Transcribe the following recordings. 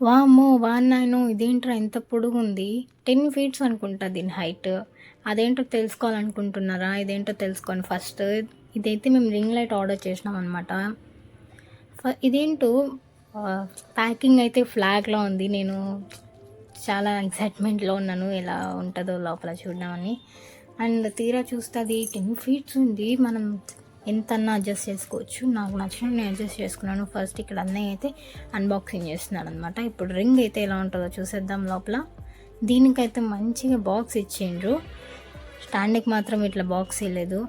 వామ్మో! వాన్నాయనో ఇదేంట్రా ఇంత పొడుగుంది. 10 ఫీట్స్ అనుకుంటా దీని హైట్. అదేంటో తెలుసుకోవాలనుకుంటున్నారా? ఇదేంటో తెలుసుకోండి ఫస్ట్. ఇదైతే మేము రింగ్ లైట్ ఆర్డర్ చేసినామనమాట. ఇదేంటో ప్యాకింగ్ అయితే ఫ్లాగ్‌లా ఉంది. నేను చాలా ఎక్సైట్‌మెంట్‌లో ఉన్నాను. ఎలా ఉంటదో లోపల చూద్దామని. అండ్ తీరా చూస్తే అది 10 ఫీట్స్ ఉంది. మనం ఎంతన్నా అడ్జస్ట్ చేసుకోవచ్చు. నాకు నచ్చినట్టు నేను అడ్జస్ట్ చేసుకున్నాను. ఫస్ట్ ఇక్కడ అన్నయ్య అయితే అన్బాక్సింగ్ చేస్తున్నాడనమాట. ఇప్పుడు రింగ్ అయితే ఎలా ఉంటుందో చూసేద్దాం లోపల. దీనికైతే మంచిగా బాక్స్ ఇచ్చిండ్రు. స్టాండ్కి మాత్రం ఇట్లా బాక్స్ ఇవ్వలేదు.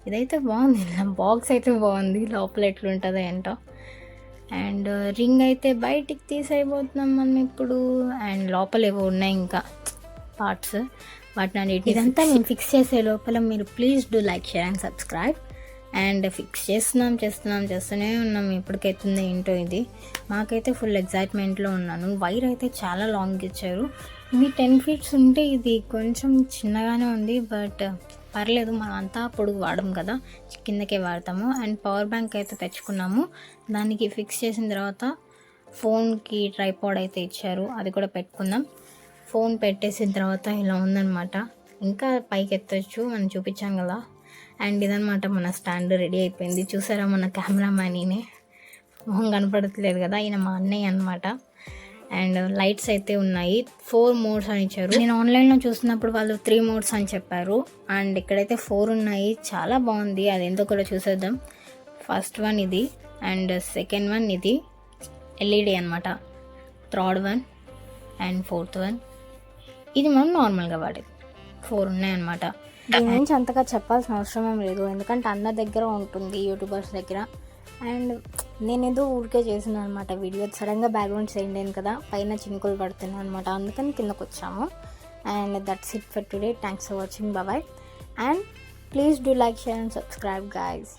ఇదైతే బాగుంది. బాక్స్ అయితే బాగుంది. లోపల ఎట్లుంటుందో ఏంటో. అండ్ రింగ్ అయితే బయటికి తీసేయబోతున్నాం మనం ఇప్పుడు. అండ్ లోపల ఏవో ఉన్నాయి ఇంకా పార్ట్స్. వాటిని ఇదంతా మేము ఫిక్స్ చేసే లోపల మీరు please do like, share and subscribe. And fix చేస్తూనే ఉన్నాం. ఎప్పటికైతుందో ఏంటో ఇది. మాకైతే ఫుల్ ఎక్సైట్మెంట్లో ఉన్నాను. వైర్ అయితే చాలా లాంగ్ ఇచ్చారు. ఇది 10 ఫీట్స్ ఉంటే ఇది కొంచెం చిన్నగానే ఉంది. బట్ పర్లేదు, మనం అంతా పొడుగు వాడము కదా, కిందకే వాడతాము. అండ్ పవర్ బ్యాంక్ అయితే తెచ్చుకున్నాము. దానికి ఫిక్స్ చేసిన తర్వాత ఫోన్కి ట్రైపాడ్ అయితే ఇచ్చారు, అది కూడా పెట్టుకుందాం. ఫోన్ పెట్టేసిన తర్వాత ఇలా ఉందన్నమాట. ఇంకా పైకి ఎత్తచ్చు, మనం చూపించాం కదా. అండ్ ఇదనమాట మన స్టాండ్ రెడీ అయిపోయింది. చూసారా మన కెమెరామ్యాన్, ఈయనే మొహం కనపడట్లేదు కదా, ఈయన మా అన్నయ్య అనమాట. అండ్ లైట్స్ అయితే ఉన్నాయి. 4 మోడ్స్ అని ఇచ్చారు. నేను ఆన్లైన్లో చూసినప్పుడు వాళ్ళు 3 మోడ్స్ అని చెప్పారు. అండ్ ఇక్కడైతే 4 ఉన్నాయి. చాలా బాగుంది. అది ఎంతో కూడా చూసేద్దాం. ఫస్ట్ వన్ ఇది, అండ్ సెకండ్ వన్ ఇది ఎల్ఈడి అనమాట. Third one and fourth one ఇది మనం నార్మల్గా వాడేది. 4 ఉన్నాయన్నమాట. దీని గురించి అంతగా చెప్పాల్సిన అవసరం ఏం లేదు, ఎందుకంటే అందరి దగ్గర ఉంటుంది, యూట్యూబర్స్ దగ్గర. అండ్ నేను ఏదో ఊరికే చేసినాను అనమాట వీడియో. సడన్గా బ్యాక్గ్రౌండ్ చేంజ్ అయింది కదా, పైన చినుకులు పడుతున్నాయి అనమాట, అందుకని కిందకు వచ్చాము. And that's it for today. Thanks for watching. Bye. And please do like, share and subscribe guys.